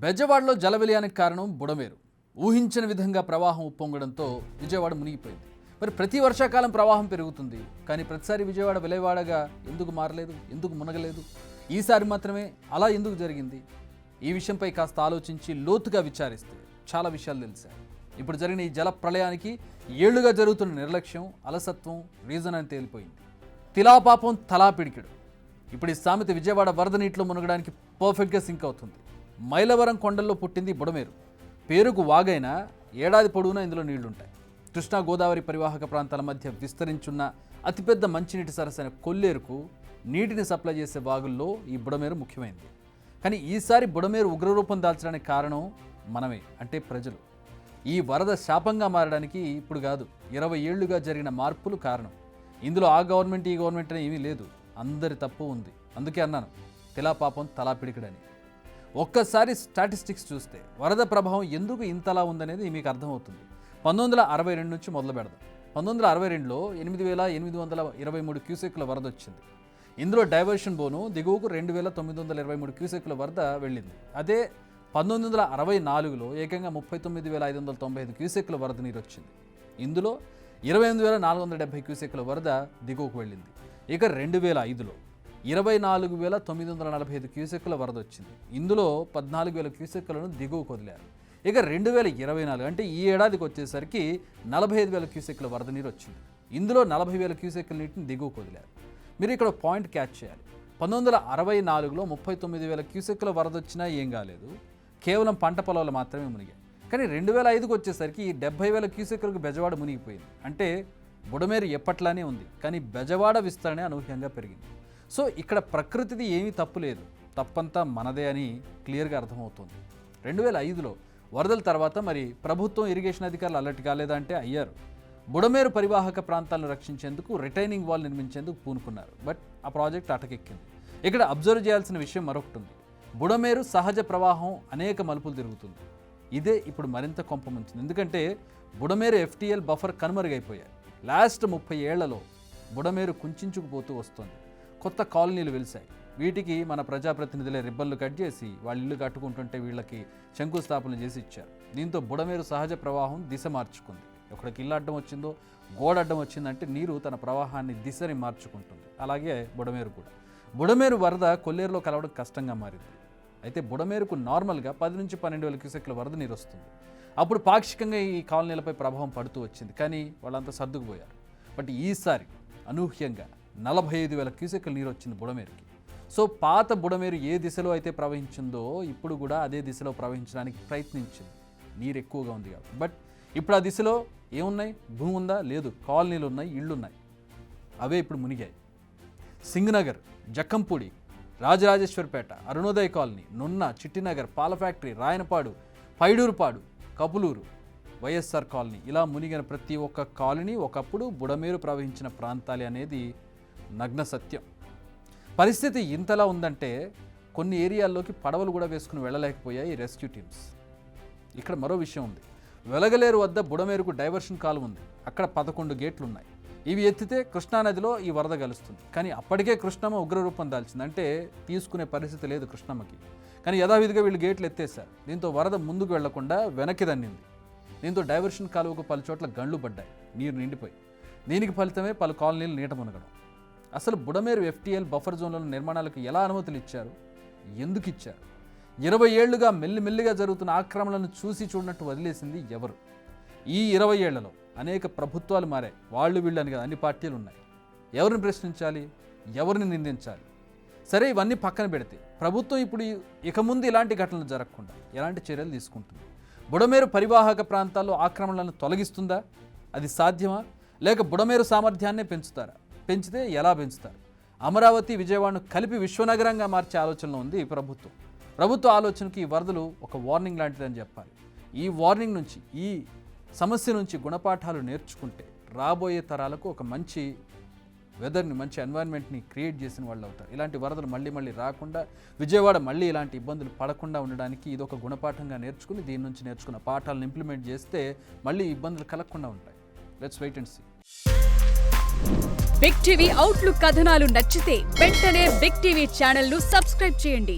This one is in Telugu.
బెజవాడలో జలవిలయానికి కారణం బుడమేరు. ఊహించిన విధంగా ప్రవాహం ఉప్పొంగడంతో విజయవాడ మునిగిపోయింది. మరి ప్రతి వర్షాకాలం ప్రవాహం పెరుగుతుంది, కానీ ప్రతిసారి విజయవాడ విలయవాడగా ఎందుకు మారలేదు, ఎందుకు మునగలేదు? ఈసారి మాత్రమే అలా ఎందుకు జరిగింది? ఈ విషయంపై కాస్త ఆలోచించి లోతుగా విచారిస్తే చాలా విషయాలు తెలిసాయి. ఇప్పుడు జరిగిన ఈ జల ప్రళయానికి ఏళ్లుగా జరుగుతున్న నిర్లక్ష్యం, అలసత్వం రీజన్ అని తేలిపోయింది. తిలాపాపం తలా పిడికిడు. ఇప్పుడు ఈ సామెత విజయవాడ వరద నీటిలో మునగడానికి పర్ఫెక్ట్గా సింక్ అవుతుంది. మైలవరం కొండల్లో పుట్టింది బుడమేరు. పేరుకు వాగైనా ఏడాది పొడవునా ఇందులో నీళ్లుంటాయి. కృష్ణా గోదావరి పరివాహక ప్రాంతాల మధ్య విస్తరించున్న అతిపెద్ద మంచినీటి సరస్సైన కొల్లేరుకు నీటిని సప్లై చేసే వాగుల్లో ఈ బుడమేరు ముఖ్యమైనది. కానీ ఈసారి బుడమేరు ఉగ్రరూపం దాల్చడానికి కారణం మనమే, అంటే ప్రజలు. ఈ వరద శాపంగా మారడానికి ఇప్పుడు కాదు, 20 ఏళ్లుగా జరిగిన మార్పులు కారణం. ఇందులో ఆ గవర్నమెంట్ ఈ గవర్నమెంట్ అని ఏమీ లేదు, అందరి తప్పు ఉంది. అందుకే అన్నాను తిలాపాపం తలా పిడికిడని. ఒక్కసారి స్టాటిస్టిక్స్ చూస్తే వరద ప్రభావం ఎందుకు ఇంతలా ఉందనేది మీకు అర్థమవుతుంది. 1962 నుంచి మొదలు పెడదాం. 1962లో 8,823 క్యూసెక్ల వరద వచ్చింది. ఇందులో డైవర్షన్ బోను దిగువకు 2,923 క్యూసెక్ల వరద వెళ్ళింది. అదే 1964లో ఏకంగా 39,595 క్యూసెక్ల వరద నీరు వచ్చింది. ఇందులో 28,470 క్యూసెక్ల వరద దిగువకు వెళ్ళింది. ఇక 2005లో 24,945 క్యూసెక్కుల వరద వచ్చింది. ఇందులో 14,000 క్యూసెక్కులను దిగువకు వదిలారు. ఇక 2024 అంటే ఈ ఏడాదికి వచ్చేసరికి 45,000 క్యూసెక్కుల వరద నీరు వచ్చింది. ఇందులో 40,000 క్యూసెక్కుల నీటిని దిగువకు వదిలారు. మీరు ఇక్కడ పాయింట్ క్యాచ్ చేయాలి. 1964లో 39,000 క్యూసెక్కుల వరద వచ్చినా ఏం కాలేదు, కేవలం పంట పొలాలు మాత్రమే మునిగాయి. కానీ 2005కు వచ్చేసరికి 70,000 క్యూసెక్కులకు బెజవాడ మునిగిపోయింది. అంటే బుడమేరు ఎప్పట్లానే ఉంది, కానీ బెజవాడ విస్తరణ అనూహ్యంగా పెరిగింది. సో ఇక్కడ ప్రకృతిది ఏమీ తప్పు లేదు, తప్పంతా మనదే అని క్లియర్గా అర్థమవుతుంది. 2005లో వరదల తర్వాత మరి ప్రభుత్వం ఇరిగేషన్ అధికారులు అలర్ట్ కాలేదా అంటే అయ్యారు. బుడమేరు పరివాహక ప్రాంతాలను రక్షించేందుకు రిటైనింగ్ వాల్ నిర్మించేందుకు పూనుకున్నారు. బట్ ఆ ప్రాజెక్ట్ అటకెక్కింది. ఇక్కడ అబ్జర్వ్ చేయాల్సిన విషయం మరొకటి ఉంది. బుడమేరు సహజ ప్రవాహం అనేక మలుపులు తిరుగుతుంది. ఇదే ఇప్పుడు మరింత కొంపముంచింది. ఎందుకంటే బుడమేరు FTL బఫర్ కనుమరుగైపోయాయి. లాస్ట్ 30 ఏళ్లలో బుడమేరు కుంచుకుపోతూ వస్తుంది. కొత్త కాలనీలు వెలిశాయి. వీటికి మన ప్రజాప్రతినిధులే రిబ్బన్లు కట్ చేసి వాళ్ళ ఇల్లు కట్టుకుంటుంటే వీళ్ళకి శంకుస్థాపన చేసి ఇచ్చారు. దీంతో బుడమేరు సహజ ప్రవాహం దిశ మార్చుకుంది. ఎక్కడికి ఇల్లు అడ్డం వచ్చిందో, గోడ అడ్డం వచ్చిందంటే నీరు తన ప్రవాహాన్ని దిశని మార్చుకుంటుంది. అలాగే బుడమేరు కూడా. బుడమేరు వరద కొల్లేరులో కలవడం కష్టంగా మారింది. అయితే బుడమేరుకు నార్మల్గా 10 నుంచి 12,000 క్యూసెక్ల వరద నీరు వస్తుంది. అప్పుడు పాక్షికంగా ఈ కాలనీలపై ప్రభావం పడుతూ వచ్చింది, కానీ వాళ్ళంతా సర్దుకుపోయారు. బట్ ఈసారి అనూహ్యంగా 45,000 క్యూసెక్ల నీరు వచ్చింది బుడమేరుకి. సో పాత బుడమేరు ఏ దిశలో అయితే ప్రవహించిందో ఇప్పుడు కూడా అదే దిశలో ప్రవహించడానికి ప్రయత్నించింది. నీరు ఎక్కువగా ఉంది కాబట్టి. బట్ ఇప్పుడు ఆ దిశలో ఏమున్నాయి? భూమి ఉందా? లేదు. కాలనీలు ఉన్నాయి, ఇళ్ళు ఉన్నాయి. అవే ఇప్పుడు మునిగాయి. సింగనగర్, జక్కంపూడి, రాజరాజేశ్వరపేట, అరుణోదయ కాలనీ, నున్న, చిట్టినగర్, పాల ఫ్యాక్టరీ, రాయనపాడు, పైడూరుపాడు, కపులూరు, వైఎస్ఆర్ కాలనీ, ఇలా మునిగిన ప్రతి ఒక్క కాలనీ ఒకప్పుడు బుడమేరు ప్రవహించిన ప్రాంతాలే అనేది నగ్న సత్యం. పరిస్థితి ఇంతలా ఉందంటే కొన్ని ఏరియాల్లోకి పడవలు కూడా వేసుకుని వెళ్ళలేకపోయాయి రెస్క్యూ టీమ్స్. ఇక్కడ మరో విషయం ఉంది. వెలగలేరు వద్ద బుడమేరుకు డైవర్షన్ కాలువ ఉంది. అక్కడ 11 గేట్లు ఉన్నాయి. ఇవి ఎత్తితే కృష్ణానదిలో ఈ వరద కలుస్తుంది. కానీ అప్పటికే కృష్ణమ్మ ఉగ్రరూపం దాల్చింది. అంటే తీసుకునే పరిస్థితి లేదు కృష్ణమ్మకి. కానీ యథావిధిగా వీళ్ళు గేట్లు ఎత్తేశారు. దీంతో వరద ముందుకు వెళ్లకుండా వెనక్కి దన్నింది. దీంతో డైవర్షన్ కాలువకు పలు చోట్ల గండ్లు పడ్డాయి, నీరు నిండిపోయి. దీనికి ఫలితమే పలు కాలనీలు నీట మునగడం. అసలు బుడమేరు FTL బఫర్ జోన్లలో నిర్మాణాలకు ఎలా అనుమతులు ఇచ్చారు, ఎందుకు ఇచ్చారు? 20 ఏళ్లుగా మెల్లిమెల్లిగా జరుగుతున్న ఆక్రమణలను చూసి చూడనట్టు వదిలేసింది ఎవరు? ఈ 20 ఏళ్లలో అనేక ప్రభుత్వాలు మారాయి. వాళ్ళు వీళ్ళు అని కదా, అన్ని పార్టీలు ఉన్నాయి. ఎవరిని ప్రశ్నించాలి, ఎవరిని నిందించాలి? సరే, ఇవన్నీ పక్కన పెడితే ప్రభుత్వం ఇప్పుడు ఇక ముందు ఇలాంటి ఘటనలు జరగకుండా ఎలాంటి చర్యలు తీసుకుంటుంది? బుడమేరు పరివాహక ప్రాంతాల్లో ఆక్రమణలను తొలగిస్తుందా? అది సాధ్యమా? లేక బుడమేరు సామర్థ్యాన్నే పెంచుతారా? పెంచితే ఎలా పెంచుతారు? అమరావతి, విజయవాడను కలిపి విశ్వనగరంగా మార్చే ఆలోచనలో ఉంది ప్రభుత్వం. ప్రభుత్వ ఆలోచనకి ఈ వరదలు ఒక వార్నింగ్ లాంటిదని చెప్పాలి. ఈ వార్నింగ్ నుంచి, ఈ సమస్య నుంచి గుణపాఠాలు నేర్చుకుంటే రాబోయే తరాలకు ఒక మంచి వెదర్ని, మంచి ఎన్వైర్న్మెంట్ని క్రియేట్ చేసిన వాళ్ళు అవుతారు. ఇలాంటి వరదలు మళ్ళీ మళ్ళీ రాకుండా, విజయవాడ మళ్ళీ ఇలాంటి ఇబ్బందులు పడకుండా ఉండడానికి ఇది ఒక గుణపాఠంగా నేర్చుకుని, దీని నుంచి నేర్చుకున్న పాఠాలను ఇంప్లిమెంట్ చేస్తే మళ్ళీ ఇబ్బందులు కలగకుండా ఉంటాయి. Let's wait and see. Big TV outlook కథనాలు నచ్చితే వెంటనే బిగ్ టీవీ ఛానల్ ను సబ్స్క్రైబ్ చేయండి.